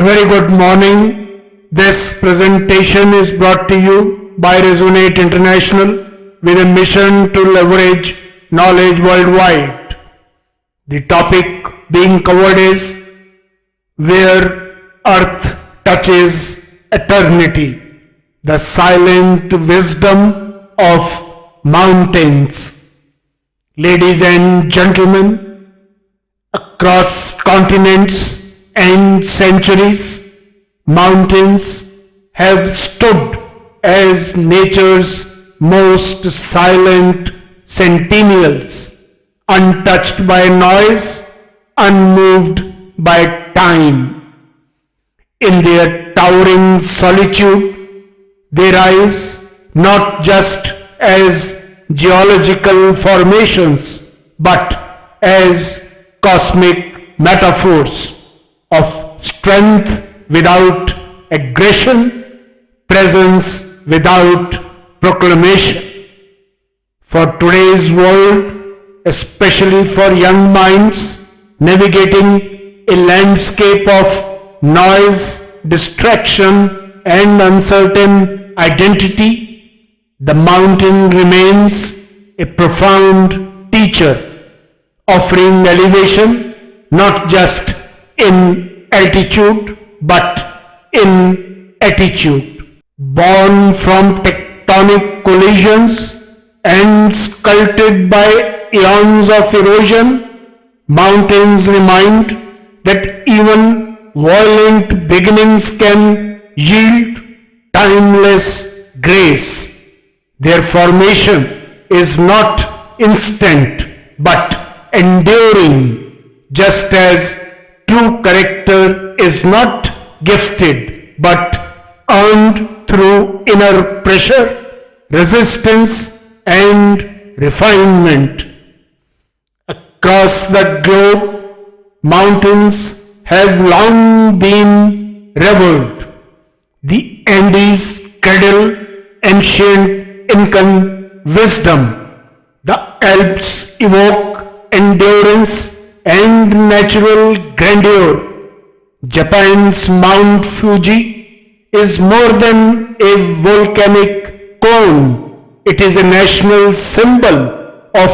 A very good morning. This presentation is brought to you by Resonate International with a mission to leverage knowledge worldwide. The topic being covered is Where Earth Touches Eternity, the silent wisdom of mountains. Ladies and gentlemen, across continents and centuries, mountains have stood as nature's most silent sentinels, untouched by noise, unmoved by time. In their towering solitude, they rise not just as geological formations, but as cosmic metaphors of strength without aggression, presence without proclamation. For today's world, especially for young minds navigating a landscape of noise, distraction, and uncertain identity, the mountain remains a profound teacher, offering elevation not just in altitude but in attitude. Born from tectonic collisions and sculpted by eons of erosion, mountains remind that even violent beginnings can yield timeless grace. Their formation is not instant but enduring, just as true character is not gifted but earned through inner pressure, resistance, and refinement. Across the globe, mountains have long been revered. The Andes cradle ancient Incan wisdom. The Alps evoke endurance and natural grandeur. Japan's Mount Fuji is more than a volcanic cone. It is a national symbol of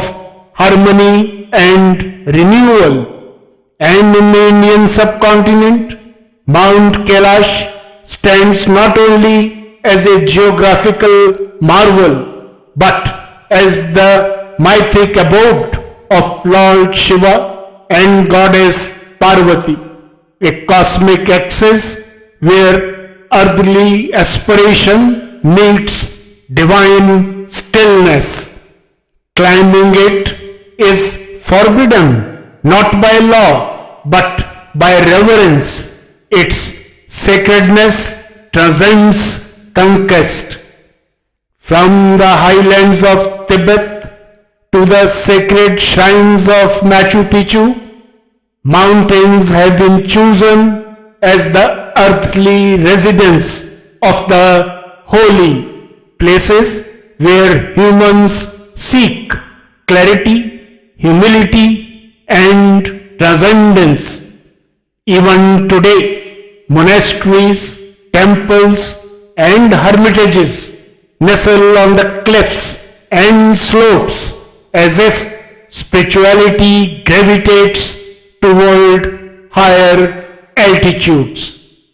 harmony and renewal. And in the Indian subcontinent, Mount Kailash stands not only as a geographical marvel, but as the mythic abode of Lord Shiva and Goddess Parvati, a cosmic axis where earthly aspiration meets divine stillness. Climbing it is forbidden not by law but by reverence. Its sacredness transcends conquest. From the highlands of Tibet to the sacred shrines of Machu Picchu, mountains have been chosen as the earthly residence of the holy, places where humans seek clarity, humility, and transcendence. Even today, monasteries, temples, and hermitages nestle on the cliffs and slopes, as if spirituality gravitates toward higher altitudes.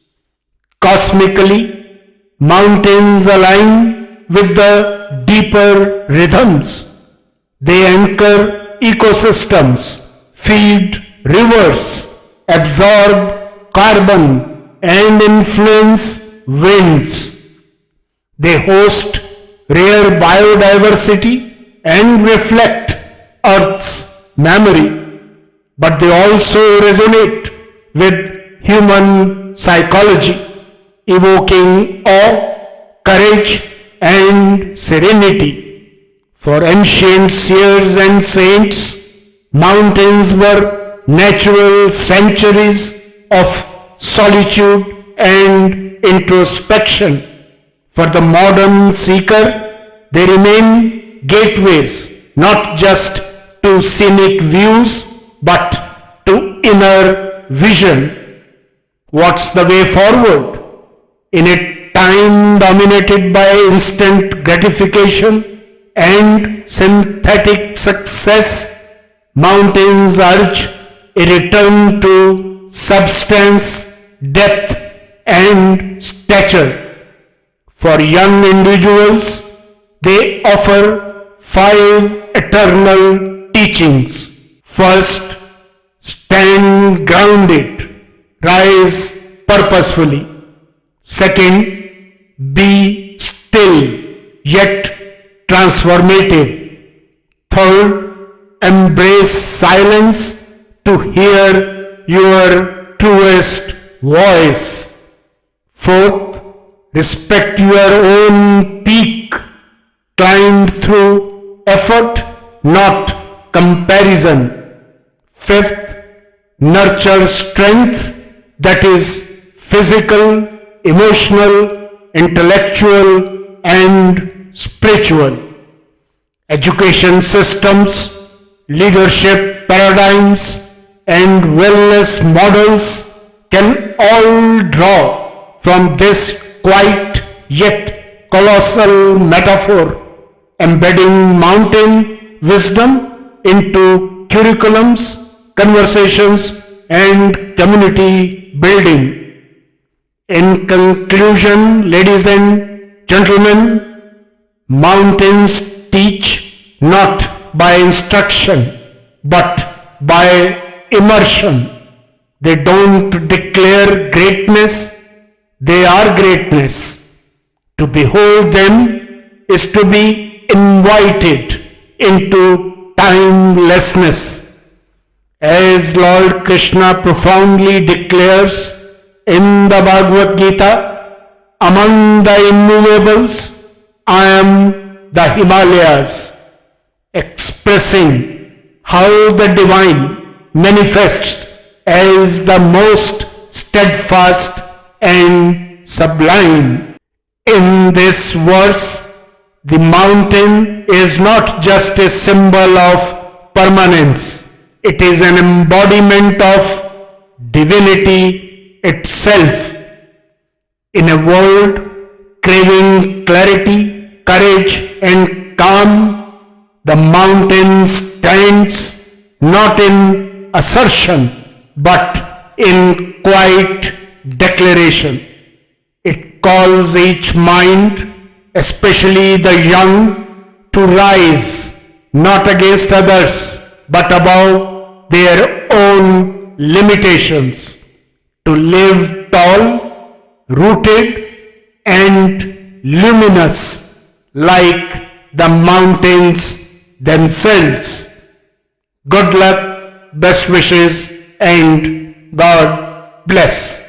Cosmically, mountains align with the deeper rhythms. They anchor ecosystems, feed rivers, absorb carbon, and influence winds. They host rare biodiversity and reflect Earth's memory, but they also resonate with human psychology, evoking awe, courage, and serenity. For ancient seers and saints, mountains were natural sanctuaries of solitude and introspection. For the modern seeker, they remain gateways not just to scenic views but to inner vision. What's the way forward? In a time dominated by instant gratification and synthetic success, mountains urge a return to substance, depth, and stature. For young individuals, they offer 5 eternal teachings. First, stand grounded, rise purposefully. Second, be still yet transformative. Third, embrace silence to hear your truest voice. Fourth, respect your own peak, climbed through effort, not comparison. Fifth, nurture strength that is physical, emotional, intellectual, and spiritual. Education systems, leadership paradigms, and wellness models can all draw from this quiet yet colossal metaphor, embedding mountain wisdom into curriculums, conversations, and community building. In conclusion, ladies and gentlemen, mountains teach not by instruction but by immersion. They don't declare greatness, they are greatness. To behold them is to be invited into timelessness. As Lord Krishna profoundly declares in the Bhagavad Gita, among the immovables, I am the Himalayas, expressing how the divine manifests as the most steadfast and sublime. In this verse, the mountain is not just a symbol of permanence, it is an embodiment of divinity itself. In a world craving clarity, courage, and calm, the mountain stands not in assertion but in quiet declaration. It calls each mind, especially the young, to rise not against others but above their own limitations, to live tall, rooted, and luminous like the mountains themselves. Good luck, best wishes, and God bless.